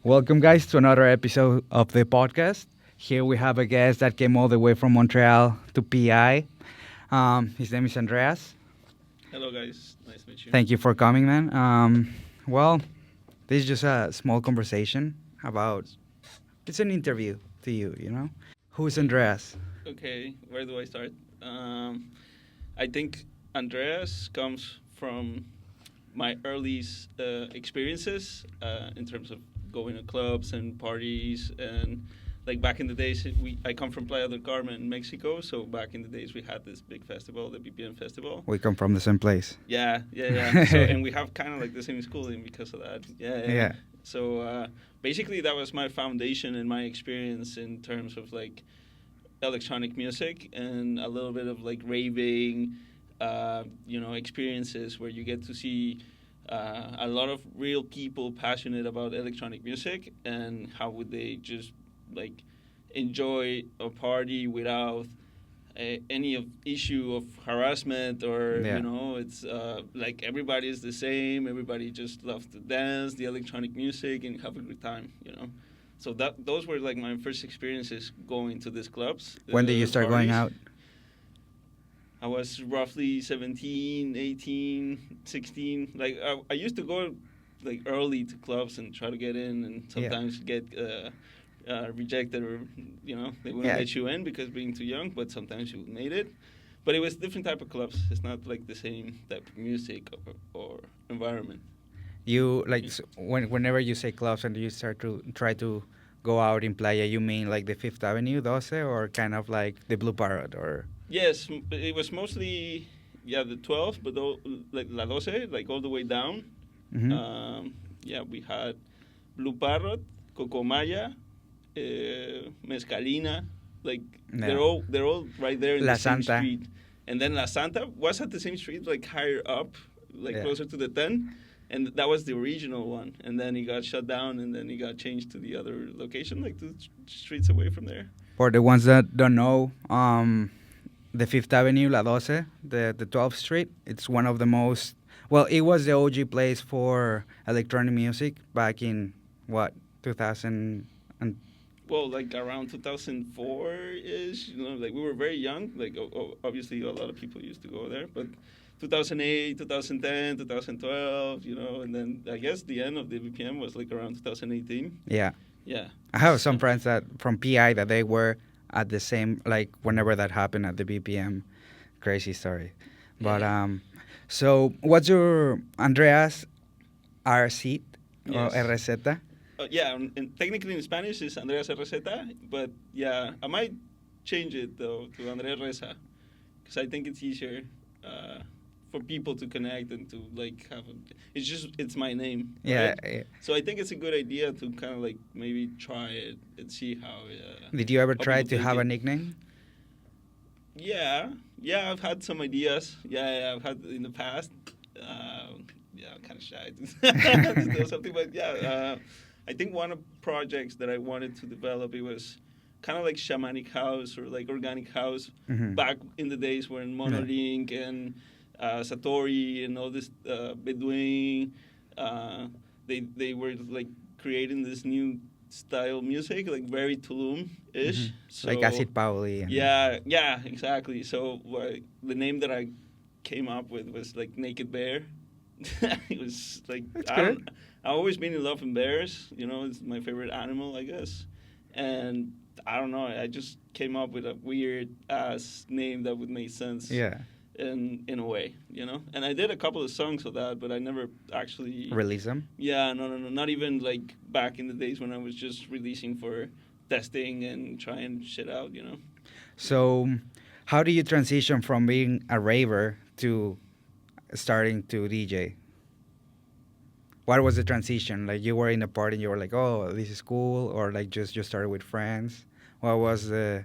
Welcome, guys, to another episode of the podcast. Here we have a guest that came all the way from Montreal to PI. His name is Andreas. Hello, guys. Nice to meet you. Thank you for coming, man. Well, this is just a small conversation about. It's an interview to you, you know. Who's Andreas? Okay, where do I start? I think Andreas comes from my early experiences in terms of going to clubs and parties and like back in the days I come from Playa del Carmen in Mexico, so back in the days we had this big festival, the BPM festival. We come from the same place. Yeah. So and we have kind of like the same schooling because of that. Yeah. So basically that was my foundation and my experience in terms of like electronic music and a little bit of like raving, experiences where you get to see a lot of real people passionate about electronic music and how would they just like enjoy a party without any of issue of harassment or it's like everybody is the same, everybody just loves to dance the electronic music and have a good time. So those were like my first experiences going to these clubs. When did you start going out? I was roughly 17, 18, 16. Like I used to go like early to clubs and try to get in, and sometimes get rejected, or they wouldn't let you in because being too young. But sometimes you made it. But it was different type of clubs. It's not like the same type of music or environment. You like whenever you say clubs and you start to try to go out in Playa, you mean like the Fifth Avenue, 12, or kind of like the Blue Parrot, or? Yes, it was mostly the 12, but like La 12, like all the way down. Mm-hmm. We had Blue Parrot, Cocomaya, Mezcalina, like they're all right there in La the same Santa. street. And then La Santa was at the same street, like higher up, like closer to the 10. And that was the original one. And then it got shut down, and then it got changed to the other location, like 2 streets away from there. For the ones that don't know, the Fifth Avenue, La 12, the 12th Street, it's one of the most... Well, it was the OG place for electronic music back in, 2000... Well, like around 2004-ish, like we were very young. Like obviously a lot of people used to go there, but 2008, 2010, 2012, and then I guess the end of the BPM was like around 2018. Yeah. Yeah. I have some friends that from PI that they were at the same, like whenever that happened at the BPM. Crazy story. But so what's your Andreas RZ or RZ? And technically in Spanish it's Andreas RZ, but I might change it though to Andreas Reza because I think it's easier for people to connect and to like have it's my name. Right? Yeah. So I think it's a good idea to kind of like maybe try it and see how. Did you ever try to have a nickname? Yeah, I've had some ideas. I've had in the past. I'm kind of shy to do something, but I think one of the projects that I wanted to develop, it was kind of like shamanic house or like organic house back in the days when Monolink and Satori and all this Bedouin, they were like creating this new style music, like very Tulum-ish. So, like Acid Pauli. Yeah, exactly. So the name that I came up with was like Naked Bear. It was like I've always been in love with bears. It's my favorite animal, I guess. And I don't know. I just came up with a weird ass name that would make sense. Yeah. In a way, And I did a couple of songs of that, but I never actually release them. Yeah, no, not even like back in the days when I was just releasing for testing and trying shit out, So, how do you transition from being a raver to starting to DJ? What was the transition? Like you were in a party and you were like, oh, this is cool, or like just you started with friends? What was the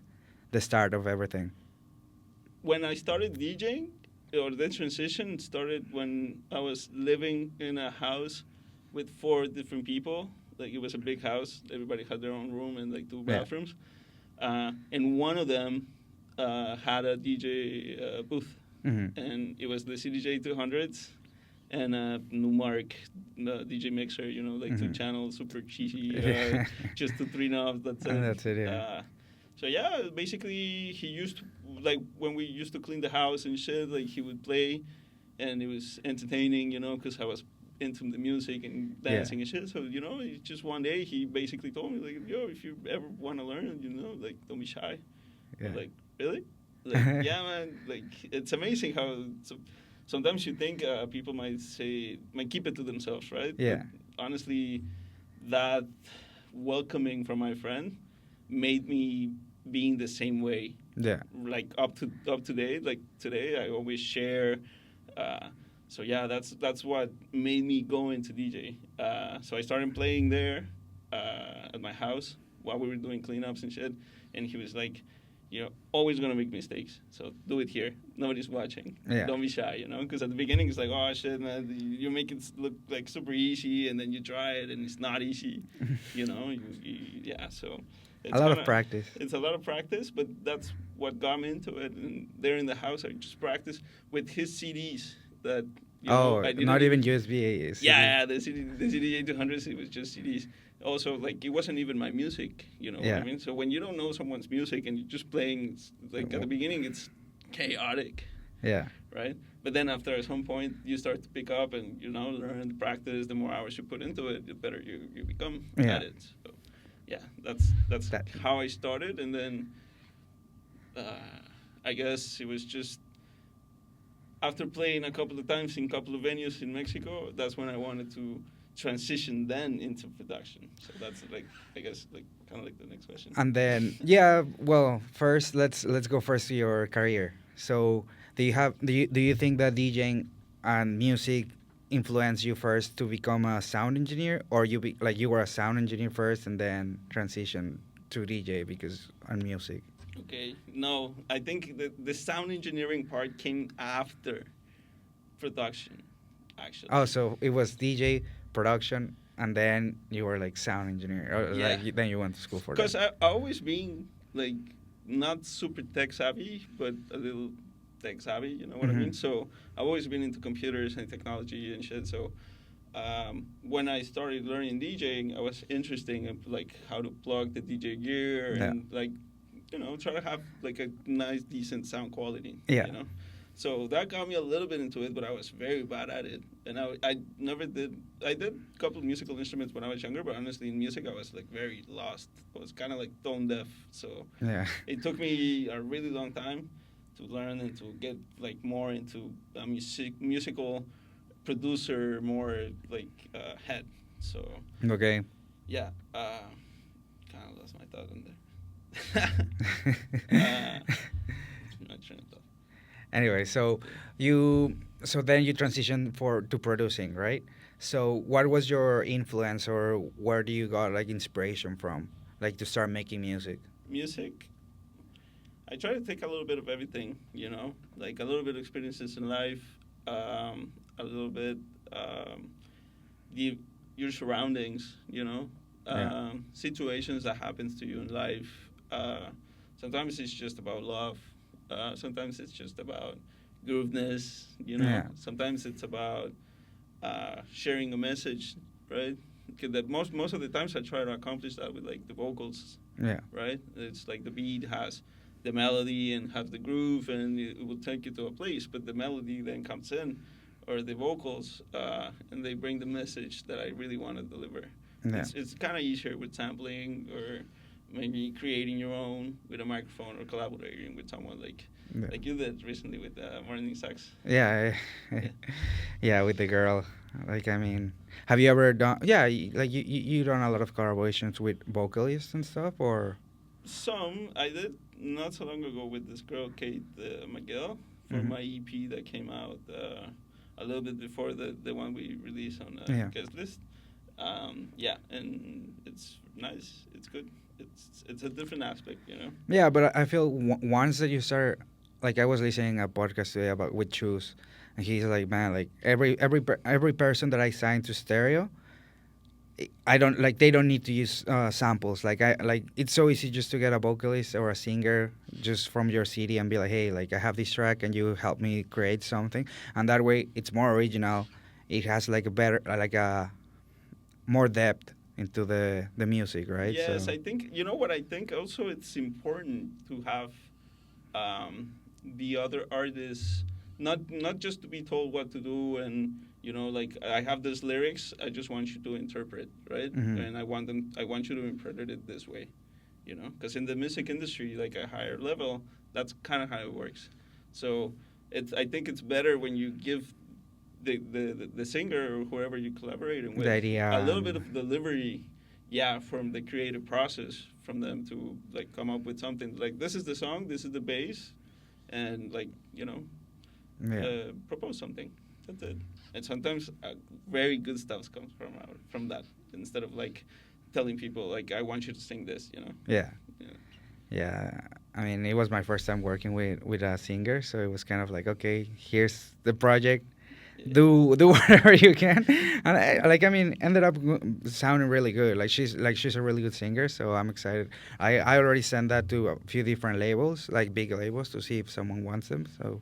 start of everything? When I started DJing, or the transition started when I was living in a house with 4 different people. Like it was a big house. Everybody had their own room and like 2 bathrooms. And one of them had a DJ booth. And it was the CDJ 200s. and Numark, the DJ mixer, like two Mhm. channels, super cheesy, just the three knobs. That's And it. that's it. Yeah. So yeah, basically he used to, like when we used to clean the house and shit. Like he would play, and it was entertaining, because I was into the music and Yeah. dancing and shit. So just one day he basically told me like, "Yo, if you ever want to learn, like don't be shy." Yeah. Like, really? Like, yeah, man. Like, it's amazing how sometimes you think people might keep it to themselves, right? Yeah. But honestly, that welcoming from my friend made me being the same way. Yeah. Like up to date, like today, I always share. Uh, so yeah, that's what made me go into DJ. So I started playing there at my house while we were doing cleanups and shit, and he was like, "You're always gonna make mistakes, so do it here. Nobody's watching. Yeah. Don't be shy, Because at the beginning it's like, oh shit, man, you make it look like super easy, and then you try it and it's not easy, yeah. So it's A lot of kinda- practice. It's a lot of practice, but that's what got me into it. And there in the house, I just practiced with his CDs that Oh, I didn't not even USB. yeah, the CD 800s, it was just CDs. Also, like, it wasn't even my music, what Yeah. I mean? So when you don't know someone's music and you're just playing, like, at the beginning, it's chaotic, Yeah. right? But then after some point, you start to pick up and, learn and practice. The more hours you put into it, the better you become Yeah. at it. So, yeah, that's That- how I started. And then I guess it was just after playing a couple of times in a couple of venues in Mexico, that's when I wanted to transition then into production. So that's like, I guess, like kind of like the next question. And then yeah, well, first let's go first to your career. So do you think that DJing and music influenced you first to become a sound engineer, or you were a sound engineer first and then transition to DJ because on music? Okay, no, I think the sound engineering part came after production, actually. Oh, so it was DJ production and then you were like sound engineer, or Yeah. then you went to school for Because that. I always been like not super tech savvy, but a little tech savvy. You know what I mean? Mhm. So I've always been into computers and technology and shit. So when I started learning DJing, I was interested in like how to plug the DJ gear Yeah. and like try to have like a nice, decent sound quality. Yeah. So that got me a little bit into it, but I was very bad at it. And I never did. I did a couple of musical instruments when I was younger, but honestly, in music, I was like very lost. I was kind of like tone deaf. So Yeah. it took me a really long time to learn and to get like more into a musical producer, more like head. So Okay. yeah, kind of lost my thought in there. My train of thought. Anyway, so then you transitioned to producing, right? So what was your influence, or where do you got like inspiration from, like to start making music? Music, I try to take a little bit of everything, like a little bit of experiences in life, a little bit the your surroundings, Yeah. situations that happens to you in life. Sometimes it's just about love. Sometimes it's just about grooveness, Yeah. Sometimes it's about sharing a message, right? 'Cause that most of the times I try to accomplish that with like the vocals, Yeah. right? It's like the beat has the melody and has the groove, and it will take you to a place, but the melody then comes in, or the vocals, and they bring the message that I really want to deliver. Yeah. It's kind of easier with sampling or maybe creating your own with a microphone or collaborating with someone like Yeah. you did recently with Morning Sax. Yeah. Yeah. Yeah, with the girl. Like, I mean, have you ever done? Yeah, like you done a lot of collaborations with vocalists and stuff, or? Some I did not so long ago with this girl Kate McGill for Mhm. my EP that came out a little bit before the one we released on Yeah. Guest List. Yeah, and it's nice. It's good. It's a different aspect, Yeah, but I feel once that you start, like I was listening a podcast today about with Choose, and he's like, man, like every person that I sign to stereo, I don't like they don't need to use samples. Like it's so easy just to get a vocalist or a singer just from your CD and be like, hey, like I have this track and you help me create something, and that way it's more original. it has like a better, like a more depth into the music, right? Yes, So I think you know what I think. Also, it's important to have the other artists not just to be told what to do and like I have these lyrics. I just want you to interpret, right? hmm And I want you to interpret it this way, because in the music industry, like a higher level, that's kind of how it works. So I think it's better when you give the singer or whoever you're collaborating the with idea a little bit and of delivery, yeah, from the creative process, from them to like come up with something like this is the song, this is the bass, and like yeah. propose something. That's it. And sometimes very good stuff comes from that instead of like telling people like I want you to sing this. Yeah. Yeah. Yeah, I mean, it was my first time working with a singer, so it was kind of like, okay, here's the project, Yeah. do whatever you can, and I mean, ended up sounding really good. She's a really good singer, so I'm excited. I already sent that to a few different labels, like big labels, to see if someone wants them. So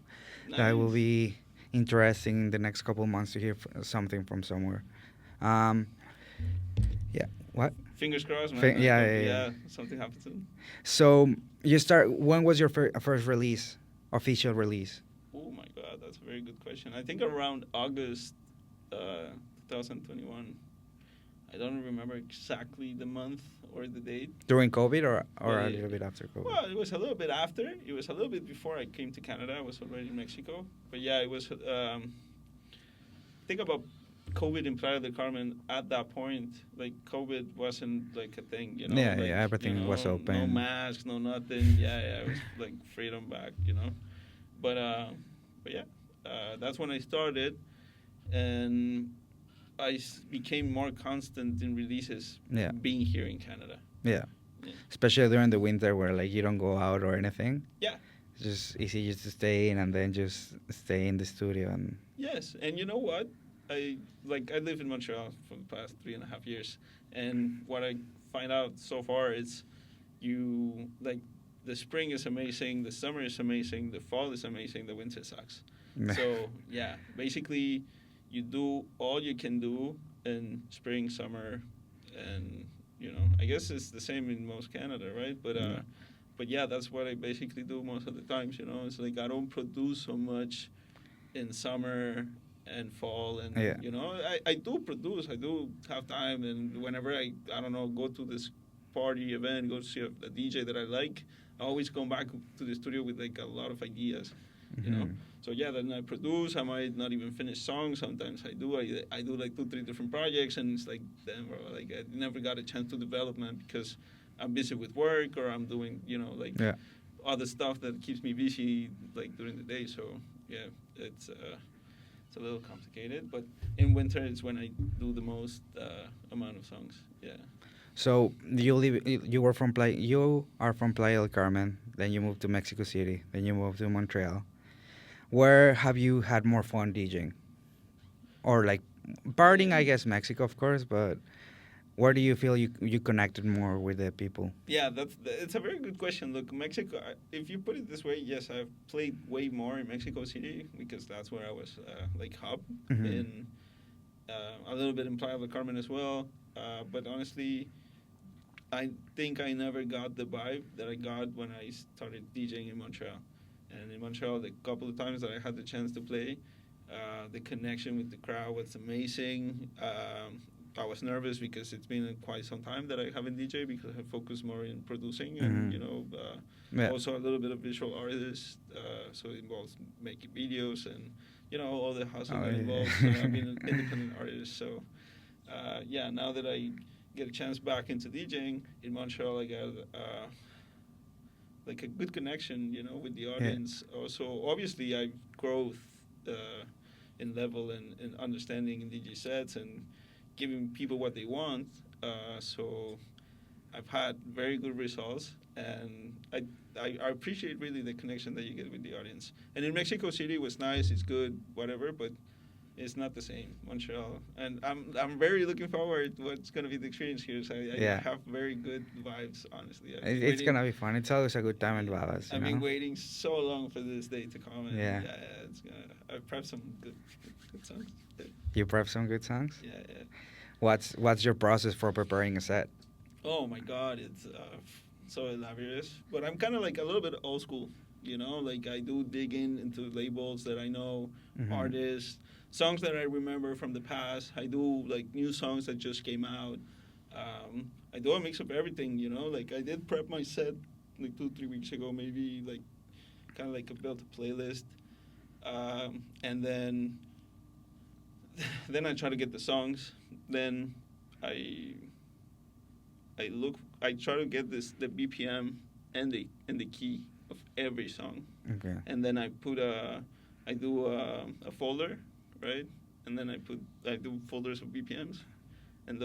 that will Nice. be interesting in the next couple of months to hear something from somewhere. Um, yeah, what? Fingers crossed, man. I Yeah, hope yeah, yeah. yeah something happens soon. So you start. When was your first release, official release? Oh my god, that's a very good question. I think around August, 2021. I don't remember exactly the month or the date, During COVID but or a little bit after COVID? well, it was a little bit after. It was a little bit before I came to Canada. I was already in Mexico, but yeah, it was. Think about COVID in Playa del Carmen at that point. Like COVID wasn't like a thing, Yeah, Like yeah, everything was no open. masks, no nothing. Yeah, yeah, it was like freedom back. But yeah, that's when I started, and became more constant in releases Yeah, being here in Canada. yeah. Yeah. Especially during the winter where like you don't go out or anything. Yeah. It's just easy just to stay in and then just stay in the studio and Yes, and you know what? I live in Montreal for the past 3.5 years, and what I find out so far is you like the spring is amazing, the summer is amazing, the fall is amazing, the winter sucks. So yeah, basically, you do all you can do in spring, summer, and I guess it's the same in most Canada, right? yeah. But yeah, that's what I basically do most of the times. It's like I don't produce so much in summer and fall, and Yeah. I do produce. I do have time, and whenever I don't know, go to this party event, go see a DJ that I like, I always come back to the studio with like a lot of ideas. you know hmm so yeah, then I produce. I might not even finish songs. Sometimes I do like 2 3 different projects, and it's like damn, bro, like I never got a chance to develop, man, because I'm busy with work, or I'm doing like Yeah. other stuff that keeps me busy like during the day. So yeah, it's a little complicated, but in winter is when I do the most amount of songs. Yeah. So you are from Playa del Carmen, then you moved to Mexico City, then you moved to Montreal. Where have you had more fun DJing? Or like partying, I Yeah. guess Mexico of course, but where do you feel you connected more with the people? Yeah, it's a very good question. Look, Mexico. If you put it this way, yes, I've played way more in Mexico City because that's where I was like hub hmm in a little bit in Playa del Carmen as well. But honestly, I think I never got the vibe that I got when I started DJing in Montreal. And in Montreal, the couple of times that I had the chance to play, the connection with the crowd was amazing. I was nervous because it's been quite some time that I haven't DJ because I focus more in producing and hmm Yeah. also a little bit of visual artist. So it involves making videos and all the hustle Oh, that involves being an independent artist. So yeah, now that I get a chance back into DJing in Montreal, I got like a good connection, with the yeah. audience. Also, obviously, I growth in level and understanding in DJ sets and giving people what they want. So I've had very good results, and I appreciate really the connection that you get with the audience. And in Mexico City, it was nice. It's good, whatever. But It's not the same, Montreal, and I'm very looking forward to what's gonna be the experience here. So I Yeah. have very good vibes, honestly. It's gonna be fun. It's always a good time in Babas, you I've been know. waiting so long for this day to come, and Yeah. it's gonna. I prepped some good songs. You prep some good songs. Yeah, yeah. What's your process for preparing a set? Oh my God, it's so elaborate. But I'm kind of like a little bit old school, you know. Like I do dig into labels that I know, Mhm. artists, songs that I remember from the past. I do like new songs that just came out. I do a mix of everything, you know. Like I did prep my set like 2 3 weeks ago, maybe like kind of like I built a playlist, and then then I try to get the songs. Then I I try to get the BPM and the key of every song, Okay. and then I do a folder, right? And then I do folders of BPMs, and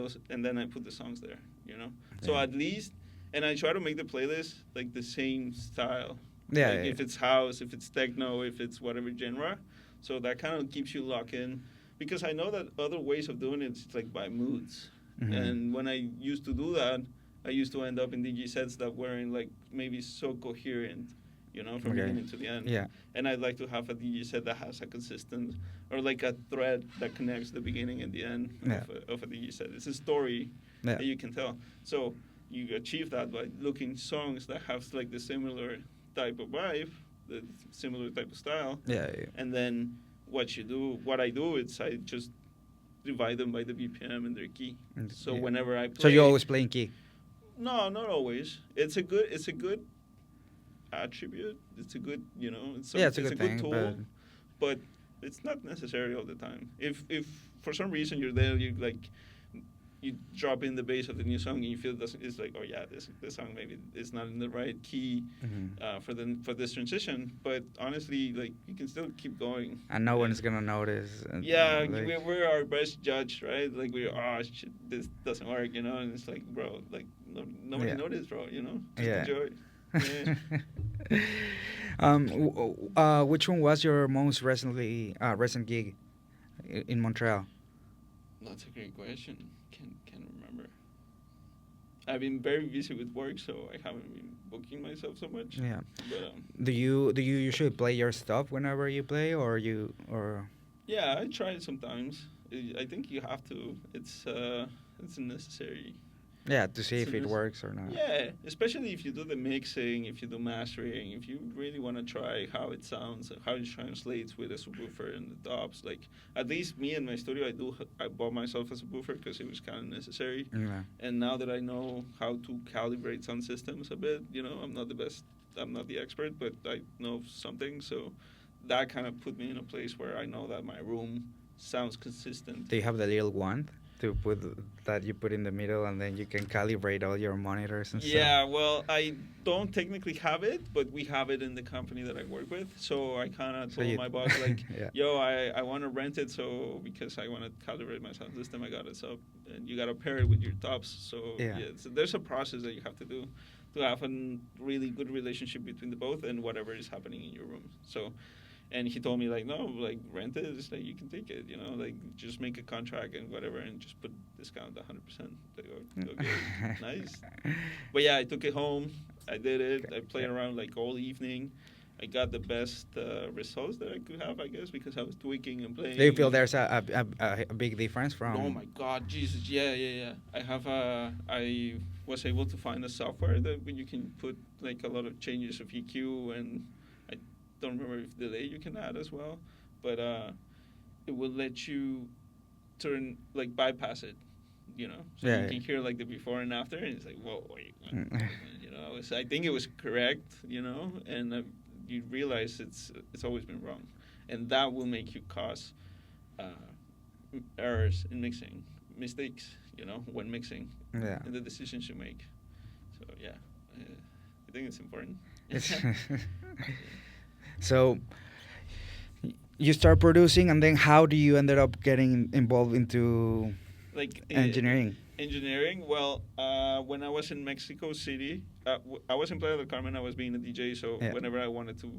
then I put the songs there, you know. So Yeah. at least, and I try to make the playlist like the same style. Yeah, Like yeah, if it's house, if it's techno, if it's whatever genre, so that kind of keeps you locked in. Because I know that other ways of doing it is like by moods. Mhm. And when I used to do that, I used to end up in DJ sets that weren't like maybe so coherent, you know, from Okay. beginning to the end. Yeah. And I'd like to have a DJ set that has a consistent or like a thread that connects the beginning and the end Yeah. of a DJ set. It's a story Yeah. that you can tell. So you achieve that by looking songs that have like the similar type of vibe, the similar type of style, Yeah. Yeah. and then what I do is I just divide them by the BPM and their key. So Yeah. whenever I play, So you always play in key. no, not always. It's a good attribute. It's a good, you know, Yeah, it's a good good thing, tool, but it's not necessary all the time. If for some reason you're there, you drop in the bass of the new song and you feel it's like, oh yeah, this song maybe is not in the right key for this transition. But honestly, like you can still keep going. And no one's gonna notice. Yeah, like, we're our best judge, right? Like shit, this doesn't work, you know. And it's like, bro, like nobody Yeah. noticed, bro. You know, just Yeah. enjoy. Which one was your most recent gig in Montreal? That's a great question. Can't remember. I've been very busy with work, so I haven't been booking myself so much. Yeah. But Do you usually play your stuff whenever you play, or yeah, I try it sometimes. I think you have to. It's a necessary. yeah, to see It's if a it nec- works or not? Yeah, especially if you do the mixing, if you do mastering, if you really want to try how it sounds, how it translates with a subwoofer and the tops. Like at least me in my studio, I bought myself a subwoofer because it was kind of necessary. Yeah. And now that I know how to calibrate sound systems a bit, you know, I'm not the best, I'm not the expert, but I know something. So that kind of put me in a place where I know that my room sounds consistent. Do you have the little wand to put that you put in the middle, and then you can calibrate all your monitors and stuff? Yeah, well, I don't technically have it, but we have it in the company that I work with. So I kind of told my boss, like, Yeah. yo, I want to rent it, so because I want to calibrate my sound system, I got it up, and you got to pair it with your tops. So Yeah. so there's a process that you have to do to have a really good relationship between the both and whatever is happening in your room. So. And he told me, like, no, like, rent it. It's like, you can take it, you know, like, just make a contract and whatever and just put discount 100%. Like, okay, nice. But, yeah, I took it home. I did it. I played around, like, all evening. I got the best results that I could have, I guess, because I was tweaking and playing. Do you feel there's a big difference from? Oh, my God, Jesus, yeah. I was able to find a software that you can put, like, a lot of changes of EQ and don't remember if delay you can add as well, but it will let you bypass it, you know, so you can hear like the before and after, and it's like, whoa, wait, you know, I think it was correct, you know, and you realize it's always been wrong, and that will make you cause errors in mixing, mistakes, you know, when mixing, and the decisions you make. So yeah, I think it's important. So you start producing, and then how do you ended up getting involved into like engineering? Engineering. Well, when I was in Mexico City, I was in Playa del Carmen. I was being a DJ, so whenever I wanted to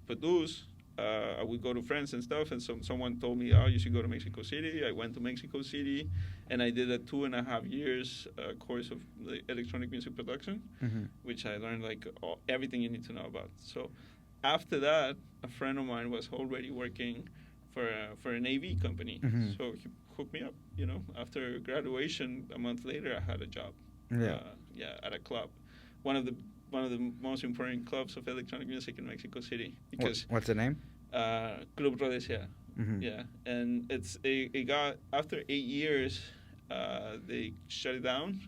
produce, I would go to friends and stuff, and someone told me, oh, you should go to Mexico City. I went to Mexico City, and I did a 2.5 years course of like, electronic music production, Mm-hmm. which I learned like everything you need to know about. So after that, a friend of mine was already working for an AV company, Mm-hmm. so he hooked me up. You know, after graduation, a month later, I had a job. Yeah. At a club, one of the most important clubs of electronic music in Mexico City, because What's the name? Club Rhodesia. Mm-hmm. Yeah, and it got after 8 years, they shut it down,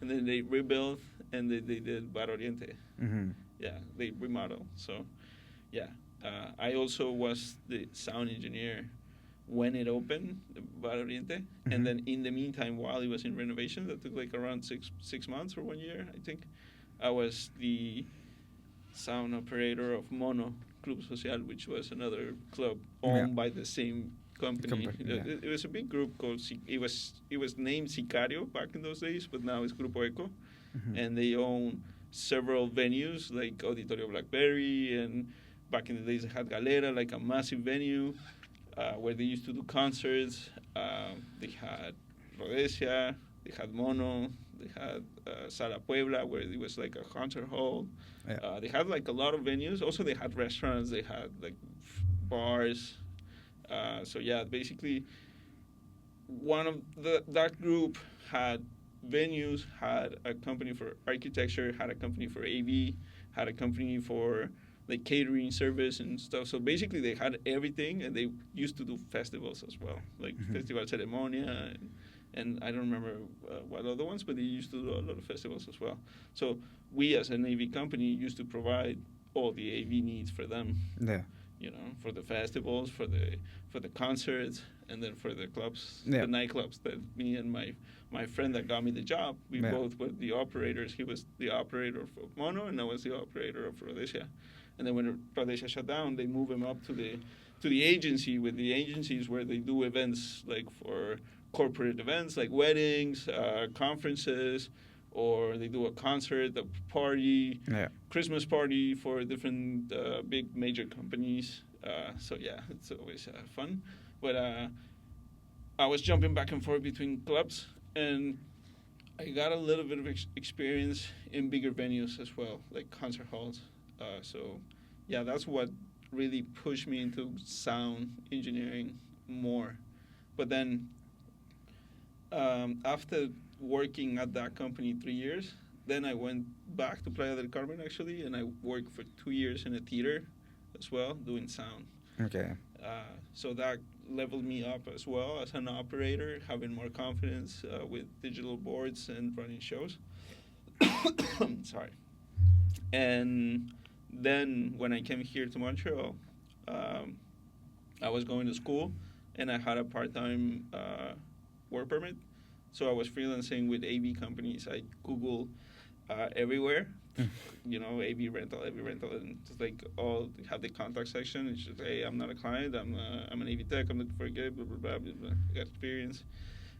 and then they rebuilt, and they did Bar Oriente. Mm-hmm. Yeah, they remodeled. So yeah, I also was the sound engineer when it opened, Bar Oriente, Mm-hmm. and then in the meantime, while it was in renovation, that took like around six months or 1 year, I think. I was the sound operator of Mono Club Social, which was another club owned by the same company. Yeah. It was a big group called. It was named Sicario back in those days, but now it's Grupo Eco, Mm-hmm. and they own several venues like Auditorio Blackberry, and back in the days they had Galera, like a massive venue where they used to do concerts. They had Rhodesia, they had Mono, they had Sala Puebla, where it was like a concert hall. Yeah. They had like a lot of venues. Also, they had restaurants. They had like bars. So yeah, basically, one of that group had venues, had a company for architecture, had a company for AV, had a company for like catering service and stuff. So basically, they had everything, and they used to do festivals as well, like Mm-hmm. Festival Ceremonia, and I don't remember what other ones, but they used to do a lot of festivals as well. So we, as an AV company, used to provide all the AV needs for them. Yeah. You know, for the festivals, for the concerts, and then for the clubs, Yeah. the nightclubs that me and my friend that got me the job, we Yeah. both were the operators. He was the operator of Mono, and I was the operator of Rhodesia. And then when Rhodesia shut down, they moved him up to the agency. With the agencies where they do events like for corporate events like weddings, conferences, or they do a concert, a party, Yeah. Christmas party for different big major companies. So yeah, it's always fun. But I was jumping back and forth between clubs, and I got a little bit of experience in bigger venues as well, like concert halls. So yeah, that's what really pushed me into sound engineering more. But then after working at that company 3 years, then I went back to Playa del Carmen actually, and I worked for 2 years in a theater as well, doing sound. Okay. So that leveled me up as well as an operator, having more confidence with digital boards and running shows. Sorry. And then when I came here to Montreal, I was going to school, and I had a part-time work permit. So I was freelancing with AV companies. I Google everywhere, you know, AV rental, and it's like all they have the contact section. It's just, hey, I'm not a client. I'm an AV tech. I'm looking for a gig. Blah blah blah. Blah, blah. I got experience,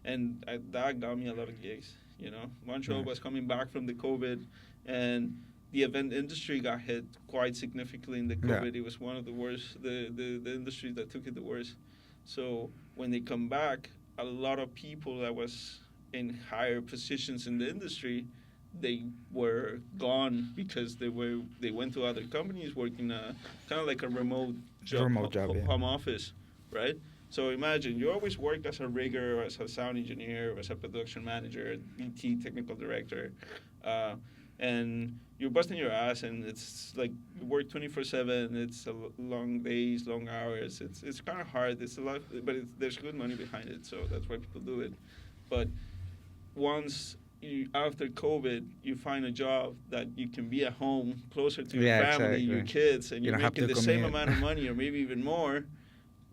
and that got me a lot of gigs. You know, Montreal was coming back from the COVID, and the event industry got hit quite significantly in the COVID. It was one of the worst, the industries that took it the worst. So when they come back, a lot of people that was in higher positions in the industry, they were gone because they went to other companies working kind of like a remote job, home office, right? So imagine you always worked as a rigger, or as a sound engineer, or as a production manager, DT technical director, and you're busting your ass, and it's like you work 24/7. It's long days, long hours. It's kind of hard. It's a lot, but there's good money behind it, so that's why people do it. But once after COVID, you find a job that you can be at home, closer to your family, your kids, and you're making the same amount of money or maybe even more.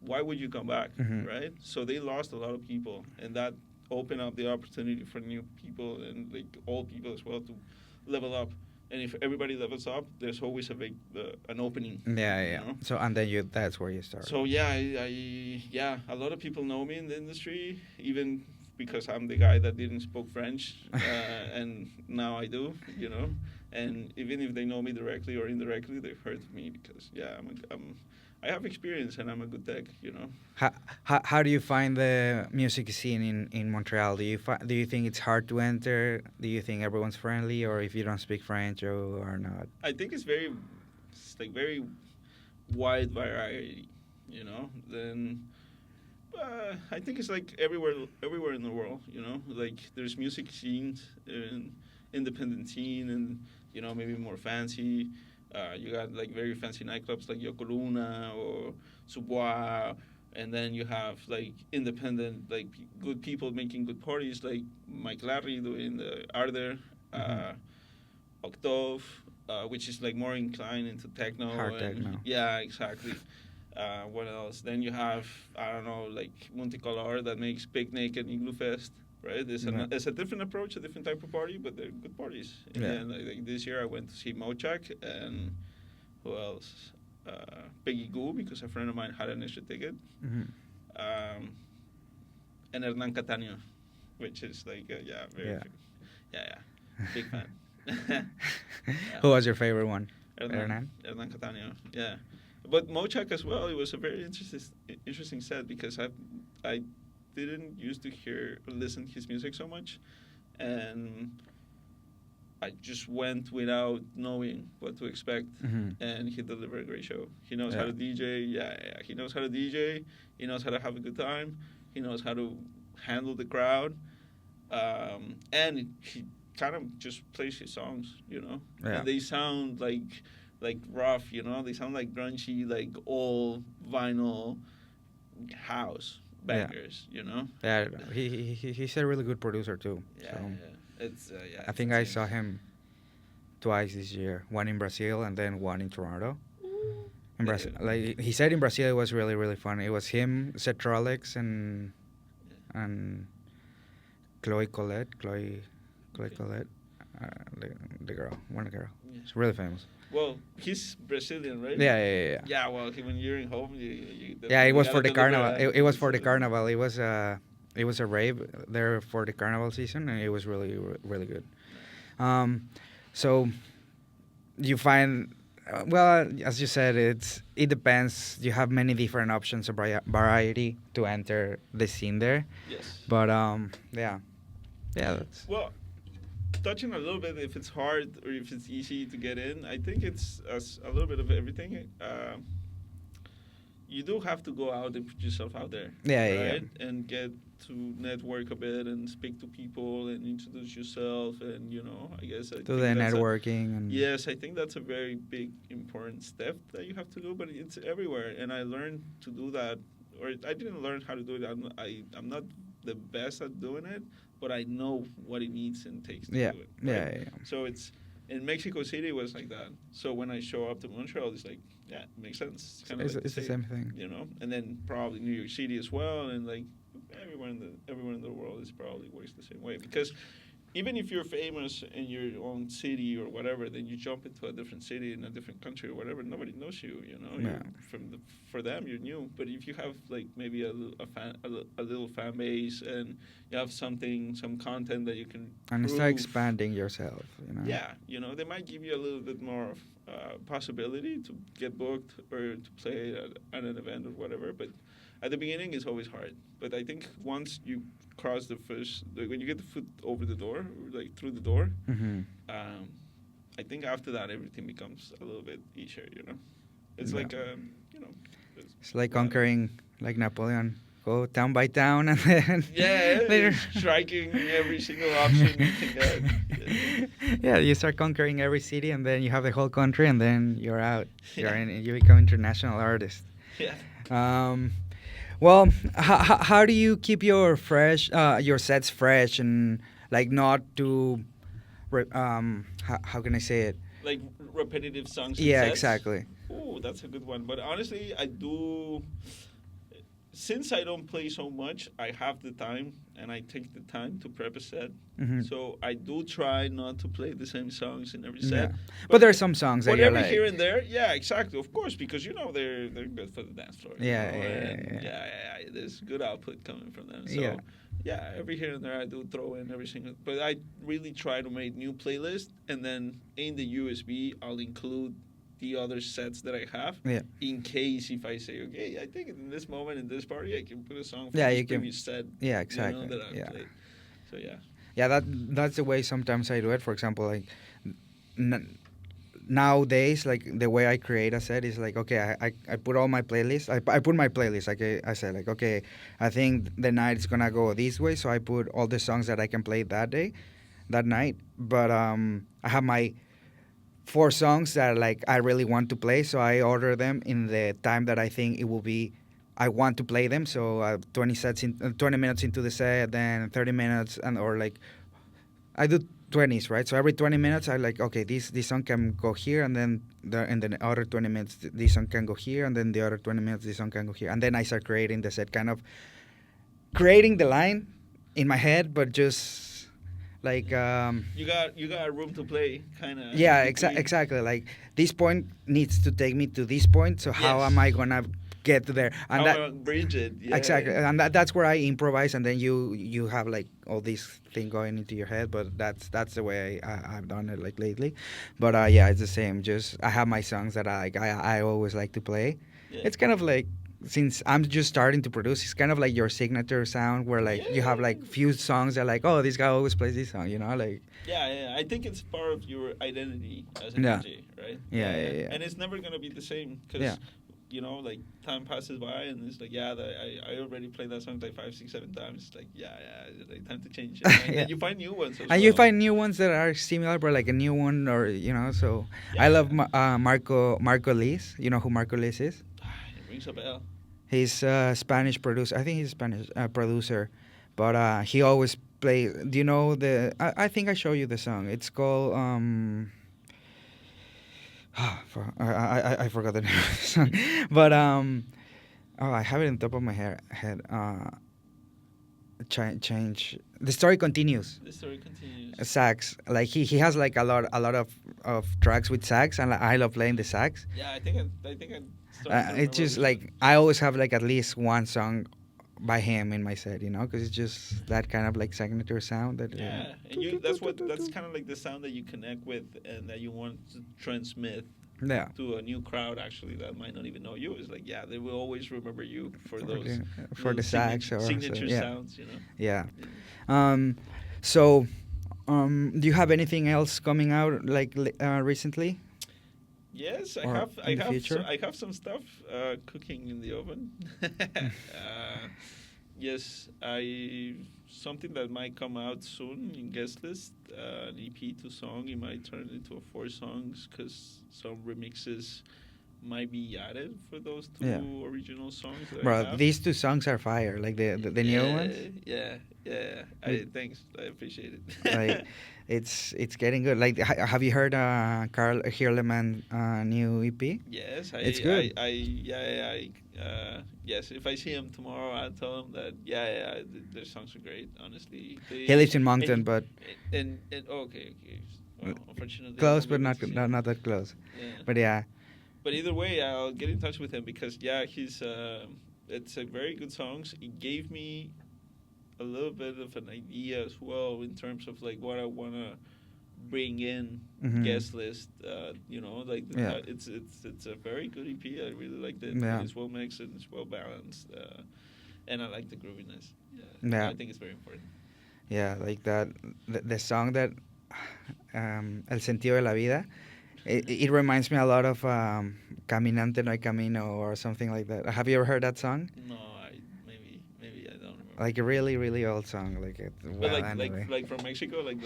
Why would you come back, right? So they lost a lot of people, and that opened up the opportunity for new people and like old people as well to level up. And if everybody levels up, there's always an opening. Yeah. You know? So and then that's where you start. So yeah, a lot of people know me in the industry, even because I'm the guy that didn't speak French, and now I do, you know. And even if they know me directly or indirectly, they've heard of me because I have experience and I'm a good tech, you know. How do you find the music scene in Montreal? Do you think it's hard to enter? Do you think everyone's friendly, or if you don't speak French or not? I think it's like very wide variety, you know. Then I think it's like everywhere in the world, you know. Like there's music scenes and independent scene, and you know maybe more fancy. You got like very fancy nightclubs like Yoko Luna or Subois, and then you have like independent like good people making good parties like Mike Larry doing the Arder, Hmm. Octave, which is like more inclined into techno Hard and techno. yeah, exactly. What else? Then you have I don't know like Multicolor that makes Picnic and Igloo Fest. Right, Yeah. it's a different approach, a different type of party, but they're good parties. In the Yeah. end, like this year, I went to see Mochak and who else? Peggy Goo because a friend of mine had an extra ticket, Hmm. um, and Hernan Catania, which is like yeah, Yeah. yeah, big fan. Yeah. Who was your favorite one? Hernan, Hernan? Hernan Catania, yeah. But Mochak as well. It was a very interesting set because I didn't used to hear or listen to his music so much, and I just went without knowing what to expect, Hmm. and he delivered a great show. He knows how Yeah. to DJ. Yeah. He knows how to DJ. He knows how to have a good time. He knows how to handle the crowd, and he kind of just plays his songs, you know, Yeah. and they sound like rough, you know. They sound like grungy, like old vinyl house Yeah. bangers, you know. Yeah. He's a really good producer too. Yeah, So it's I it's think I insane. saw him twice this year. One in Brazil and then one in Toronto. In Yeah, Brazil, like he said, in Brazil it was really fun. It was him, Seth Rolex, and Chloe okay. Colette, uh, the girl, one girl. Yeah. She's really famous. Well, he's Brazilian, right? Yeah. Yeah. Well, when you're in home, you Yeah, it definitely was gotta for the deliver carnival. a It was for the Brazilian. carnival. It was a rave there for the carnival season, and it was really good. Um, so you find, well, as you said, it depends. You have many different options of variety to enter the scene there, Yes. but yeah, that's Well, touching a little bit if it's hard or if it's easy to get in, I think it's a little bit of everything. You do have to go out and put yourself out there, yeah. right? And get to network a bit and speak to people and introduce yourself. And, you know, I Do the think that's a, networking and yes, I think that's a very big, important step that you have to do, but it's everywhere. And I learned to do that, or I didn't learn how to do it. I'm not the best at doing it, but I know what it needs and takes to yeah, do it, right? yeah. So it's in Mexico City it was like that. So when I show up to Montreal, it's like, yeah, it makes sense. It's kind of like It's the same thing. you know. And then probably New York City as well, and like everyone in the world is probably works the same way because even if you're famous in your own city or whatever, then you jump into a different city in a different country or whatever, nobody knows you. You know, Yeah. for them you're new. But if you have like maybe a little fan base and you have some content that you can And start prove, expanding yourself, you know. yeah, you know, they might give you a little bit more possibility to get booked or to play at an event or whatever. But at the beginning, it's always hard. But I think once you cross when you get the foot over the door, like through the door, Hmm. um, I think after that everything becomes a little bit easier. You know, it's Yeah. like you know, It's like uh, conquering, like Napoleon. Go town by town, and then yeah, later. striking every single option you can get. Yeah. Yeah, you start conquering every city, and then you have the whole country, and then you're out. Yeah. You become international artist. Yeah. Um, well, how do you keep your sets fresh and like not too, how can I say it? Like repetitive songs and Yeah, sets. exactly. Oh, that's a good one. But honestly, I do. Since I don't play so much, I have the time and I take the time to prep a set. Hmm. So I do try not to play the same songs in every Yeah, set. but there's some songs that But you're every like, here and there, yeah, exactly, of course, because you know they're good for the dance floor. You Yeah, know, yeah, yeah, and yeah. there's good output coming from them. Yeah. So yeah, every here and there I do throw in every single. But I really try to make new playlists, and then in the USB I'll include the other sets that I have. Yeah. In case if I say, okay, I think in this moment in this party I can put a song from Yeah, this you can. previous set. Yeah, exactly. That I Yeah. played. So yeah. Yeah, that's the way sometimes I do it. For example, like n- nowadays, like the way I create a set is like, okay, I put all my playlists. I put my playlist. Like I said, like, okay, I think the night is gonna go this way, so I put all the songs that I can play that day, that night. But I have my four songs that like I really want to play, so I order them in the time that I think it will be. I want to play them, so 20 minutes into the set, then 30 minutes, and or like I do 20s, right? So every 20 minutes, I like, okay, this song can go here, and then the other 20 minutes, this song can go here, and then the other 20 minutes, this song can go here, and then I start creating the set, kind of creating the line in my head, but just like You got room to play, kind of. yeah, exactly. Like this point needs to take me to this point, so how am I gonna get to there? And How that about bridge it? Yeah. exactly, and that's where I improvise, and then you have like all this thing going into your head. But that's the way I've done it like lately. But yeah, it's the same. Just I have my songs that I always like to play. Yeah. It's kind of like since I'm just starting to produce, it's kind of like your signature sound where like you have like few songs that like, oh, this guy always plays this song, like. Yeah. I think it's part of your identity as a Yeah. DJ, right? Yeah. And it's never gonna be the same because Yeah. like time passes by and it's like I already played that song like 5, 6, 7 times. It's like it's like time to change it. And Yeah. you find new ones. And you find new ones that are similar, but like a new one, or so. Yeah. I love Marco Liz. You know who Marco Liz is? It rings a bell. He's a Spanish producer. I think he's a Spanish producer, but he always play. Do you know the? I think I show you the song. It's called I forgot the name of the song, but I have it on top of my head. Change. The story continues. The story continues. Sax, like he has like a lot of tracks with sax, and like, I love playing the sax. Yeah, I think I It's just like I always have like at least one song by him in my set, because it's just that kind of like signature sound that. Yeah, and that's kind of like the sound that you connect with and that you want to transmit Yeah. to a new crowd actually that might not even know you. It's like they will always remember you for those for the sax or signature yeah. sounds. Yeah. So, do you have anything else coming out like recently? Yes, Or in the future? I have some stuff cooking in the oven. Yes, something that might come out soon in guest list, an EP 2 song. It might turn into 4 songs because some remixes might be added for those 2 original songs. That I Bro, have. these 2 songs are fire. Like the new ones. Yeah. Thanks, I appreciate it. Like it's getting good. Like have you heard Carl Hierleman new EP? Yes, It's good. Yes, if I see him tomorrow, I'll tell him that. Their songs are great. Honestly, He lives in Moncton, but okay. Well, unfortunately, I close, won't be but able not to see not, him. not that close. Yeah. But yeah, But either way, I'll get in touch with him because he's it's a very good songs. It gave me a little bit of an idea as well in terms of like what I wanna bring in guest list. It's a very good EP. I really liked it. Yeah. It's well mixed and it's well balanced, and I like the grooviness. Yeah. I think it's very important. yeah, like that. The song that El sentido de la vida. It reminds me a lot of Caminante no hay camino or something like that. Have you ever heard that song? No, maybe I don't remember. Like a really really old song. But anyway. like from Mexico, like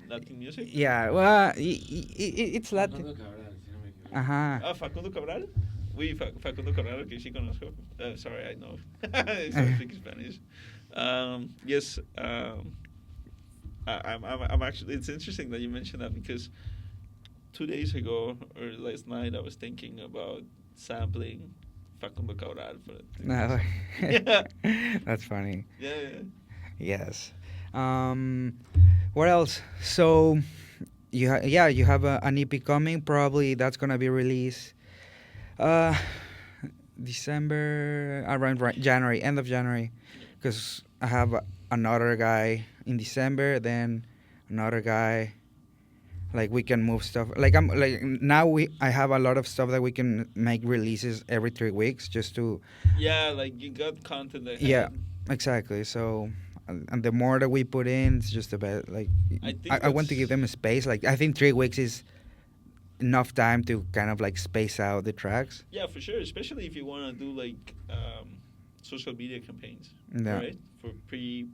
Latin music. Yeah, well, it's Latin. Ajá. Facundo Cabral. Oui, Facundo Cabral, que sí conozco. Sorry, I know. I speak Spanish. Yes. I'm actually. It's interesting that you mentioned that because 2 days ago or last night I was thinking about sampling Facundo Cabral for it. No. Yeah. That's funny. Yeah. Yes. What else? So, you have an EP coming. Probably that's gonna be released, December around January, end of January, because I have another guy in December, then another guy Like we can move stuff. Like I'm like now I have a lot of stuff that we can make releases every 3 weeks just to Yeah, like you got content yeah, ahead. exactly. So and the more that we put in, it's just the better. Like I I, think I want to give that's them a space. Like I think 3 weeks is enough time to kind of like space out the tracks. yeah, for sure. Especially if you want to do like social media campaigns, Yeah, right? For pre,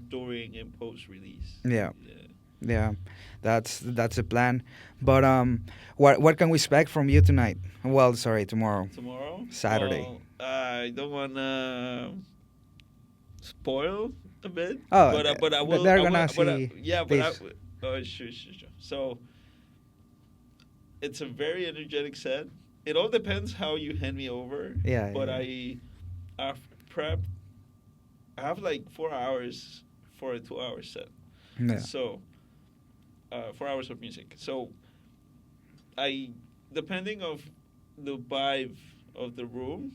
during, and post release. yeah, Yeah. yeah. That's the plan. But what can we expect from you tonight? Well, sorry, tomorrow, Tomorrow, Saturday. well, I don't want to spoil a bit, Oh, but they're I will, gonna see yeah, but this. oh, sure. So it's a very energetic set. It all depends how you hand me over, Yeah, but yeah, I've prepped. I have like 4 hours for a 2 hour set. yeah. So 4 hours of music. So I, depending of the vibe of the room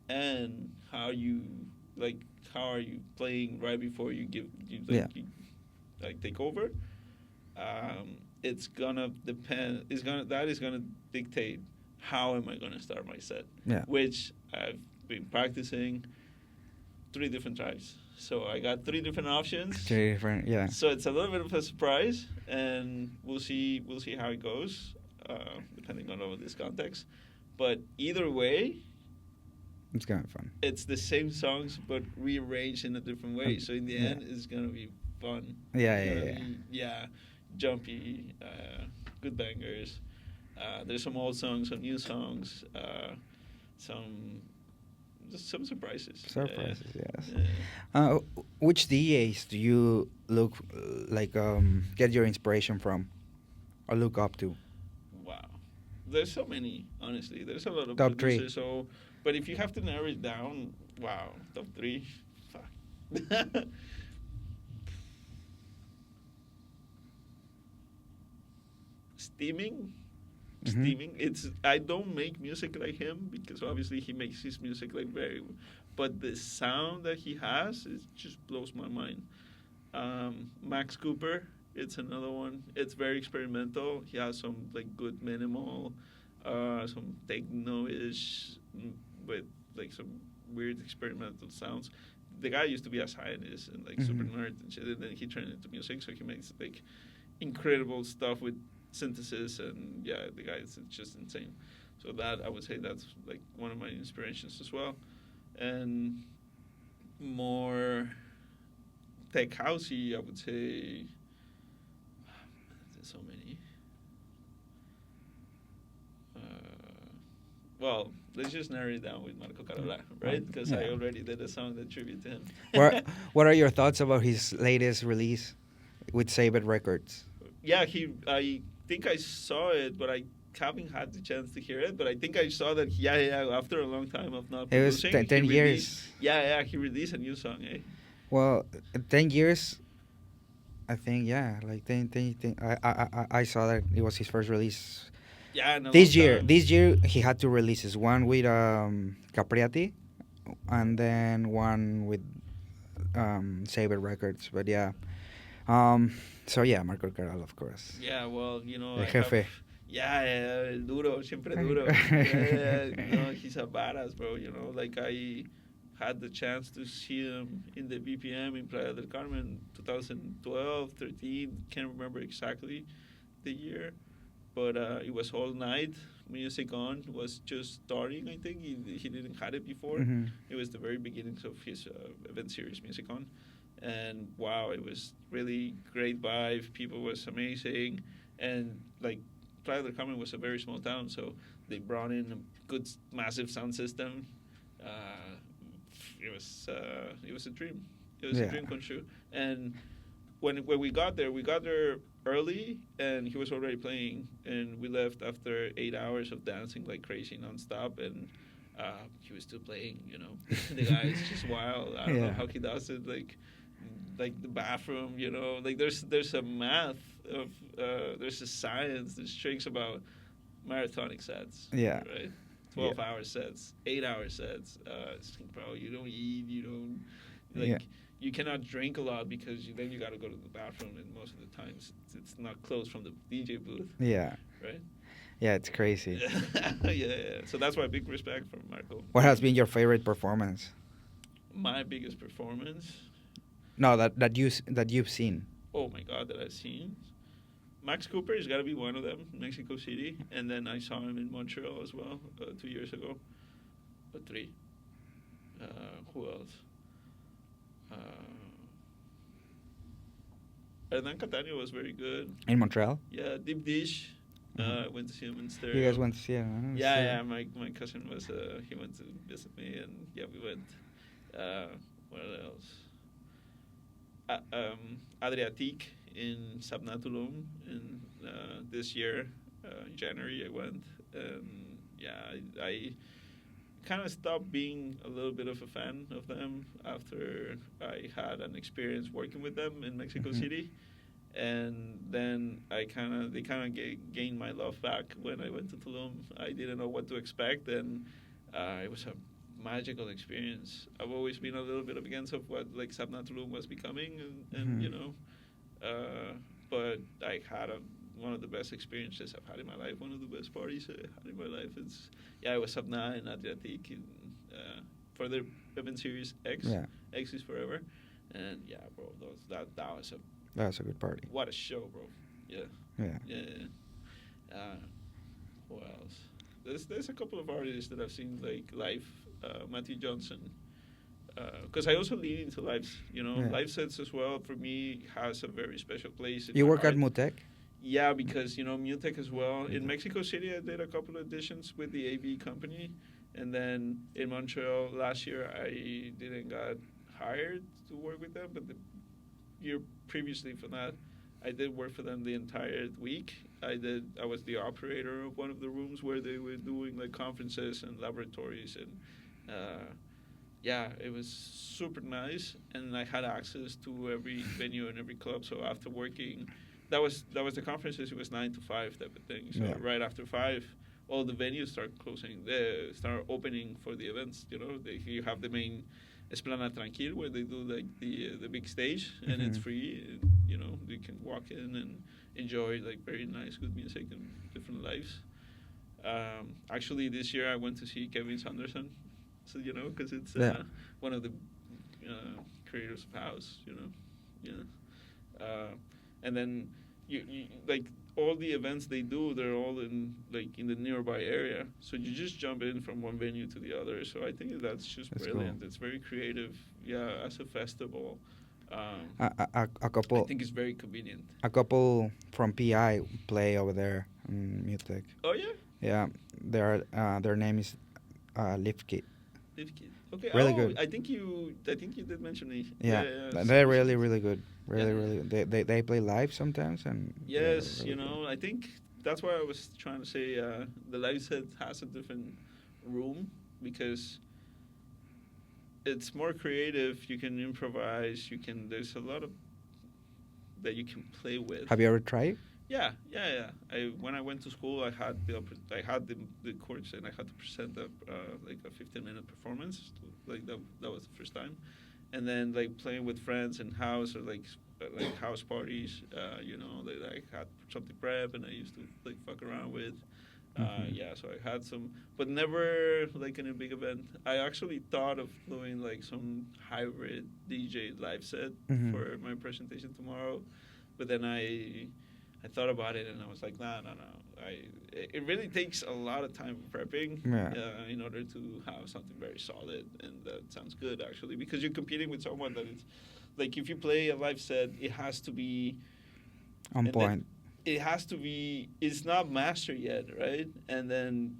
and how you like, how are you playing right before you give you Yeah, like you like take over. It's gonna depend. Is gonna that is gonna dictate how am I gonna start my set, yeah. which I've been practicing 3 different tracks. So I got 3 different options. Three different. Yeah, So it's a little bit of a surprise, and we'll see how it goes, depending on all this context. But either way, it's gonna be fun. it's the same songs but rearranged in a different way. So in the Yeah, end, it's gonna be fun. yeah, It's yeah, gonna yeah. be jumpy, good bangers. There's some old songs, some new songs, some just some surprises. Surprises, yes. Yeah. Uh, which DJs do you look like get your inspiration from or look up to? Wow. There's so many, honestly. There's a lot of Top three. producers. So, but if you have to narrow it down, wow, top three, fuck. Steaming, Mm-hmm. steaming. It's I don't make music like him because obviously he makes his music like very, but the sound that he has it just blows my mind. Max Cooper, it's another one. It's very experimental. He has some like good minimal, some techno-ish, with like some weird experimental sounds. The guy used to be a scientist and like super Mm-hmm. nerd and shit, and then he turned into music. So he makes like incredible stuff with synthesis, and yeah, the guy is just insane. So that I would say that's like one of my inspirations as well, and more tech housey, I would say. There's so many. Well, let's just narrow it down with Marco Carola, right? Because I Yeah. already did a song that tribute to him. What are your thoughts about his latest release with Save It Records? Yeah, I think I saw it, but I haven't had the chance to hear it. But I think I saw that. Yeah. After a long time of not It was producing, 10 he released. years. Yeah, he released a new song. Eh? Well, 10 years, I think, yeah. Like 10. I saw that it was his first release. Yeah, in a long This year, time. he had two releases. One with Capriati, and then one with Saber Records. But yeah, um, so yeah, Marco Caral, of course. Yeah, well, you know, El I have. jefe. Yeah, el duro, siempre duro. Yeah, no, he's a badass, bro. You know, like I had the chance to see him in the BPM in Playa del Carmen, 2012, 13. Can't remember exactly the year, but it was all night. Music on was just starting. I think he didn't had it before. Hmm. It was the very beginnings of his event series, Music On, and wow, it was really great vibe. People was amazing, and like Playa del Carmen was a very small town, so they brought in a good massive sound system. Uh, it was a dream. It was a Yeah. dream come true. And when we got there early, and he was already playing, and we left after 8 hours of dancing like crazy nonstop, and he was still playing. You know, the guy is just wild. I don't know Yeah. how he does it. Like the bathroom, you know, like there's a math of there's a science, there's tricks about marathonic sets, Yeah. right? Yeah. 12-hour sets, 8-hour sets. It's like, bro, you don't eat, you don't Yeah. like you cannot drink a lot because then you got to go to the bathroom, and most of the times it's not close from the DJ booth, Yeah. right? Yeah, it's crazy. Yeah. So that's why big respect for Marco. What has been your favorite performance? My biggest performance? No, that you've seen. Oh my God, that I've seen. Max Cooper has got to be one of them, Mexico City, and then I saw him in Montreal as well 2 years ago, or three. Who else? Uh, Hernan Catania was very good. In Montreal? Yeah, Deep Dish. Mhm. Went to see him in stereo. You guys went to see it? Huh? Yeah. My cousin was he went to visit me, and yeah, we went. What else? Adriatic in Sabnatulum in this year, January I went, and yeah, I kind of stopped being a little bit of a fan of them after I had an experience working with them in Mexico Mhm. City, and then they kind of gained my love back when I went to Tulum. I didn't know what to expect, and it was a magical experience. I've always been a little bit against of what like Sabna Tulum was becoming, and Mhm. but I had one of the best experiences I've had in my life. One of the best parties I had in my life. It was Sabna and Adriatic for their event series X. Yeah. X is forever, and yeah, bro, that was That was a good party. what a show, bro. Yeah. Yeah. Who else? There's a couple of artists that I've seen like live. Matthew Johnson. Because I also lean into lives, Yeah. live sets as well. For me, has a very special place. In You my work at heart. Mutec? Yeah, because Mutec as well. In Mutec. Mexico City, I did a couple of editions with the AV company, and then in Montreal last year, I didn't got hired to work with them, but the year previously for that, I did work for them the entire week. I was the operator of one of the rooms where they were doing like conferences and laboratories, and yeah, it was super nice, and I had access to every venue and every club. So after working, that was the conferences. It was 9 to 5 type of thing. So Yeah. right after 5, all the venues start closing. They start opening for the events. You have the main Esplana Tranquil where they do like the big stage, and it's Mhm. free. And, you can walk in and enjoy like very nice, good music and different lives. Actually, this year I went to see Kevin Sanderson, so because it's Yeah. one of the creators of house, yeah. And then you like all the events they do, they're all in the nearby area, so you just jump in from one venue to the other. So I think that's just That's brilliant. cool. It's very creative, yeah, as a festival. A I couple think it's very convenient. a couple from PI play over there in Mutec. Oh yeah. Yeah, their name is Lifkit. Live Kid. Okay. Really Oh, good. I think you did mention me. Yeah, Yeah. they're really good. Yeah. Really. They play live sometimes and yeah, they're Yes, really good. I think that's why I was trying to say the live set has a different room because it's more creative. You can improvise. There's a lot of that you can play with. Have you ever tried? Yeah. When I went to school, I had the course, and I had to present like a 15-minute performance. Like that was the first time, and then like playing with friends in house or like house parties. That I had something prep, and I used to like fuck around with. Mhm. Yeah, so I had some, but never like in a big event. I actually thought of doing like some hybrid DJ live set Mhm. for my presentation tomorrow, but then I thought about it and I was like, no. It really takes a lot of time prepping Yeah. in order to have something very solid, and that sounds good actually because you're competing with someone that is like if you play a live set, it has to be On and point. it has to be it's not mastered yet, right? And then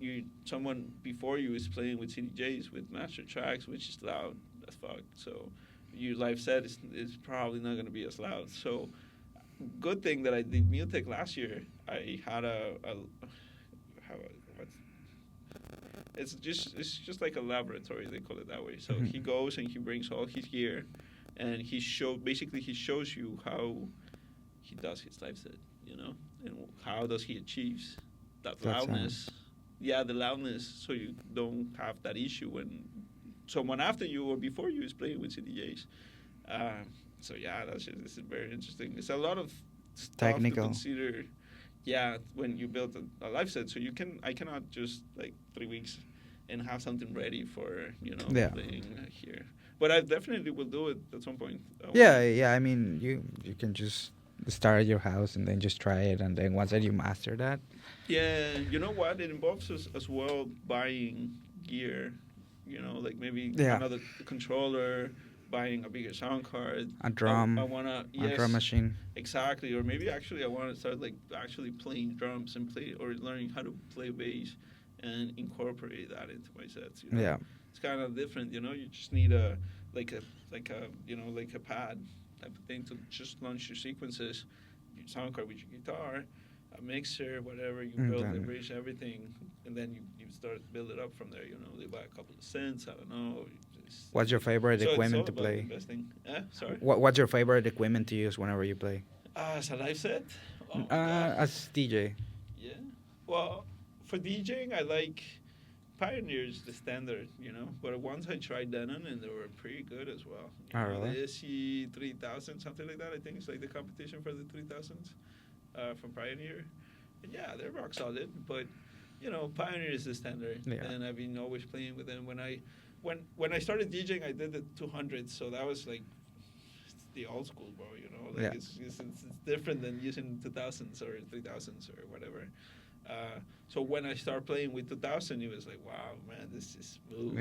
someone before you is playing with CDJs with master tracks, which is loud as fuck. So your live set is probably not going to be as loud. So good thing that I did Mutec last year. I had what's it's just like a laboratory, they call it that way. So Mhm. he goes and he brings all his gear, and he shows you how he does his live set, and how does he achieves that That loudness. Yeah, the loudness, so you don't have that issue when someone after you or before you is playing with CDJs. Um, so yeah, that's just, this is very interesting. It's a lot of stuff to Technical. consider. Yeah, when you build a live set, so I cannot just like 3 weeks and have something ready for Yeah. playing here. But I definitely will do it at some point. I Yeah, wanna, yeah. I mean, you can just start at your house and then just try it, and then once that you master that, yeah, you know what? It involves us as well buying gear. Like maybe yeah, another controller, buying a bigger sound card. a I drum, wanna a drum yes, machine. exactly. Or maybe actually I want to start like actually playing drums and play or learning how to play bass and incorporate that into my sets. Yeah. It's kind of different. You just need like a like a pad type of thing to just launch your sequences, your sound card with your guitar, a mixer, whatever you And build, then, leverage everything, and then you start build it up from there. They buy a couple of cents. I don't know. what's your favorite So it's equipment all to about play? investing. Sorry. What's your favorite equipment to use whenever you play? As a live set? Oh my god. As DJ. Yeah. Well, for DJing, I like Pioneer's the standard, But once I tried Denon, and they were pretty good as well. Oh, really? The SE 3000, something like that. I think it's like the competition for the 3000s from Pioneer. And yeah, they're rock solid, but Pioneer is the standard, Yeah. and I've been always playing with them. When I started DJing, I did the 200, so that was like the old school, bro. Like Yeah. it's different than using 2000s or 3000s or whatever. So when I started playing with 2000, it was like, wow, man, this is smooth.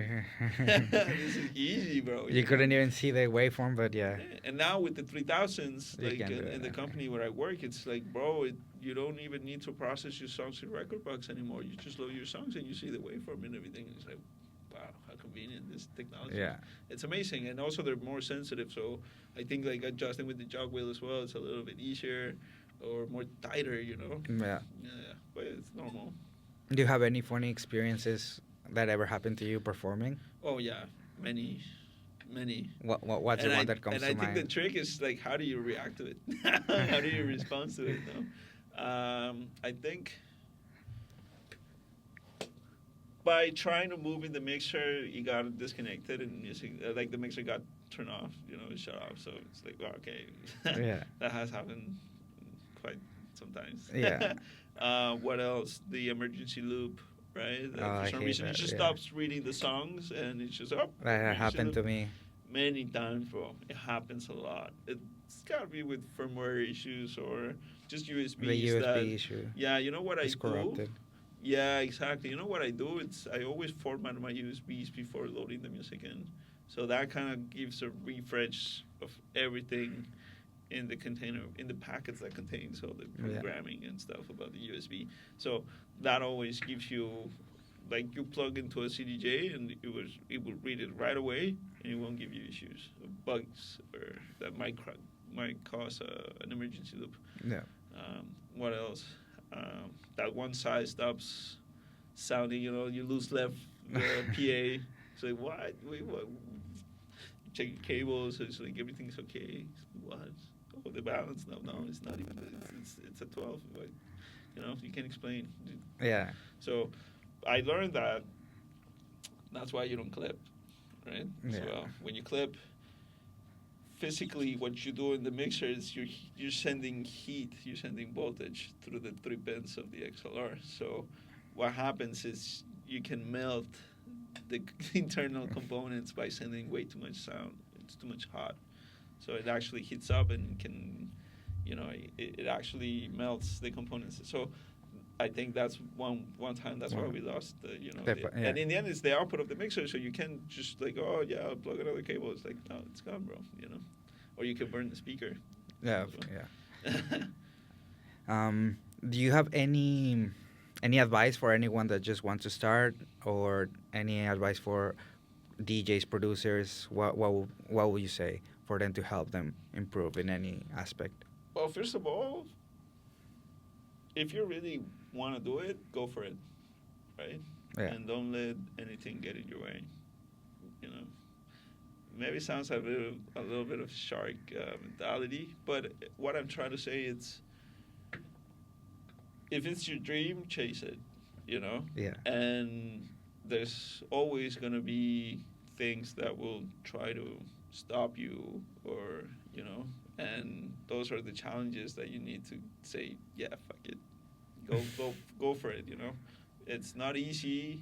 This is easy, bro. You couldn't even see the waveform, but yeah. Yeah. And now with the 3000s, You like can do it, in the okay. company where I work, it's like, bro, you don't even need to process your songs in record box anymore. You just load your songs and you see the waveform and everything. It's like, wow, how convenient this technology. Yeah. It's amazing, and also they're more sensitive. So I think like adjusting with the jog wheel as well, it's a little bit easier or more tighter. Yeah. Yeah, but it's normal. Do you have any funny experiences that ever happened to you performing? Oh yeah, many, many. What's the one that comes And to I think the mind? trick is like, how do you react to it? How do you respond to it? No, I think by trying to move in the mixer, you got disconnected and music, like the mixer got turned off. It shut off. So it's like, well, okay, Yeah. that has happened quite sometimes. Yeah. What else? The emergency loop, right? Oh, I For some hate reason, it that, just yeah. stops reading the songs and it's just oh. That emergency happened loop. to me. Many times, bro. It happens a lot. It's gotta be with firmware issues or just USBs. The USB that, issue Yeah, you know what I is do? corrupted. Yeah, exactly. You know what I do? I always format my USBs before loading the music in, so that kind of gives a refresh of everything in the container, in the packets that contain, so the programming and stuff about the USB. So that always gives you, like, you plug into a CDJ and it will read it right away and it won't give you issues, bugs, or that might cause an emergency loop. Yeah. What else? That one side stops sounding. You lose left the PA. It's like, what? Wait, what? You check your cables. It's like everything's okay. What? Oh, the balance? No, it's not even. It's a 12. But, you can't explain. Yeah. So I learned that that's why you don't clip, right? Yeah. So when you clip, physically what you do in the mixer is you're sending heat, you're sending voltage through the 3 pins of the XLR. So what happens is you can melt the internal components by sending way too much sound. It's too much hot. So it actually heats up and can, it actually melts the components. So I think that's one time. That's why we lost and in the end, it's the output of the mixer. So you can't just like, oh yeah, I'll plug another cable. It's like, no, it's gone, bro. Or you can burn the speaker. Yeah. Yeah. Do you have any advice for anyone that just wants to start, or any advice for DJs, producers? What would you say for them to help them improve in any aspect? Well, first of all, if you really want to do it, go for it, right? Yeah. And don't let anything get in your way. Maybe it sounds a little bit of shark mentality, but what I'm trying to say is, if it's your dream, chase it. Yeah. And there's always gonna be things that will try to stop you, or and those are the challenges that you need to say, yeah, fuck it, go for it. It's not easy,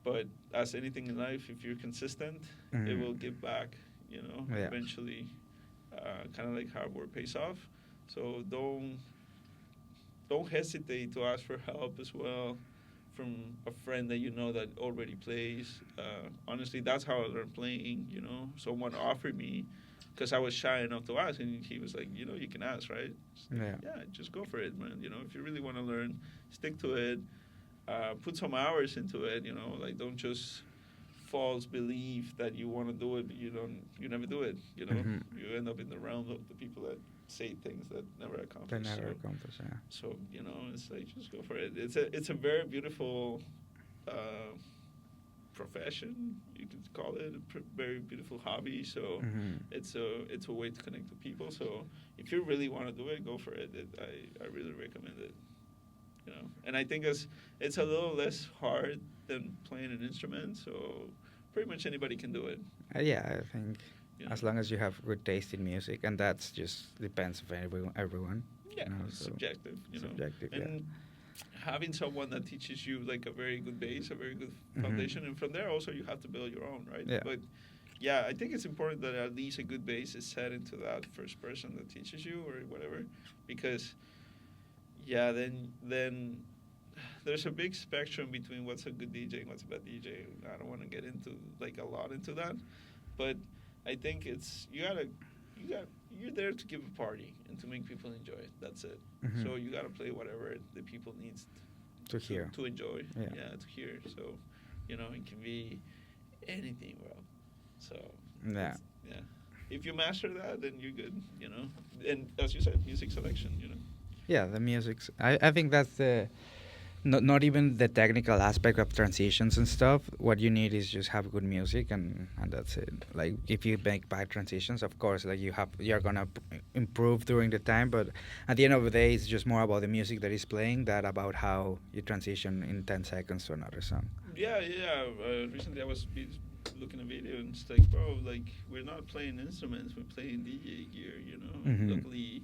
but as anything in life, if you're consistent, it will give back. Yeah. Eventually, kind of like hard work pays off. So don't hesitate to ask for help as well from a friend that that already plays. Honestly, that's how I learned playing. Someone offered me, because I was shy enough to ask, and he was like, you can ask, right? Yeah. Yeah, just go for it, man. If you really want to learn, stick to it. Put some hours into it. Like, don't just false believe that you want to do it, but you never do it. You end up in the realm of the people that say things that never accomplish. They never accomplish, yeah. So it's like, just go for it. It's a very beautiful profession, you could call it, a very beautiful hobby. So it's a way to connect to people. So if you really want to do it, go for it. I really recommend it. And I think it's a little less hard than playing an instrument. So pretty much anybody can do it. Yeah, I think as long as you have good taste in music, and that's just depends of everyone. Yeah, it's subjective. Subjective, and having someone that teaches you like a very good base, a very good foundation, and from there also you have to build your own, right? Yeah. But yeah, I think it's important that at least a good base is set into that first person that teaches you or whatever, because then there's a big spectrum between what's a good DJ and what's a bad DJ. I don't want to get into like a lot into that, but I think it's you're there to give a party and to make people enjoy it. That's it. So you gotta play whatever the people needs to hear, to enjoy. Yeah, to hear. So it can be anything, bro. So yeah. If you master that, then you're good. And as you said, music selection. Yeah, the music's. I think that's the. Not even the technical aspect of transitions and stuff. What you need is just have good music, and that's it. Like, if you make bad transitions, of course, like you're gonna improve during the time, but at the end of the day, it's just more about the music that is playing than about how you transition in 10 seconds to another song. Yeah. Recently, I was looking at a video, and it's like, bro, like, we're not playing instruments, we're playing DJ gear. Luckily,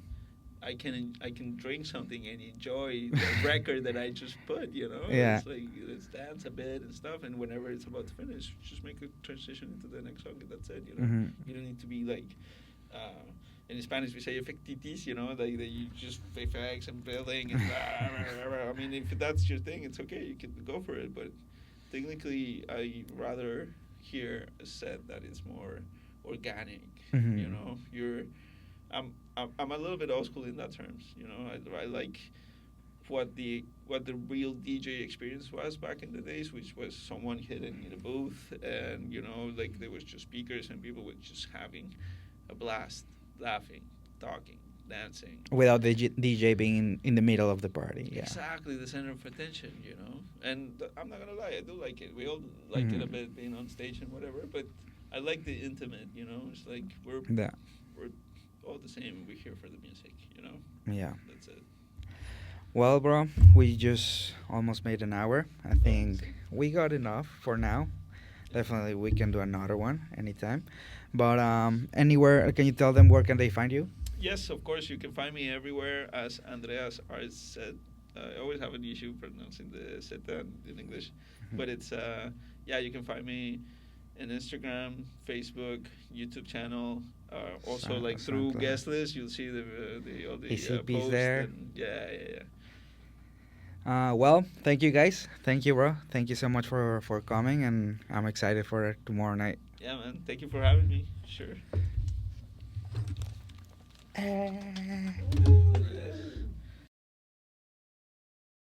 I can drink something and enjoy the record that I just put, Yeah. It's like, let's dance a bit and stuff, and whenever it's about to finish, just make a transition into the next song, and that's it, You don't need to be like, in Spanish we say efectitis, like that you just effects and building and I mean, if that's your thing, it's okay, you can go for it, but technically I rather hear a set that is more organic, I'm a little bit old school in that terms. I like what the real DJ experience was back in the days, which was someone hidden in a booth, and like there was just speakers and people were just having a blast, laughing, talking, dancing, without the DJ being in the middle of the party. Yeah. Exactly, the center of attention. And I'm not gonna lie, I do like it. We all like it a bit, being on stage and whatever, but I like the intimate. It's like we're all the same. We're here for the music, Yeah. That's it. Well, bro, we just almost made an hour. I think we got enough for now. Definitely, we can do another one anytime. But anywhere, can you tell them where can they find you? Yes, of course. You can find me everywhere as Andreas Arts said. I always have an issue pronouncing the Z in English, but it's you can find me in Instagram, Facebook, YouTube channel. Also, like through guest list, you'll see all the ECPs posts there. Well, thank you guys. Thank you, bro. Thank you so much for coming, and I'm excited for tomorrow night. Yeah, man. Thank you for having me. Sure.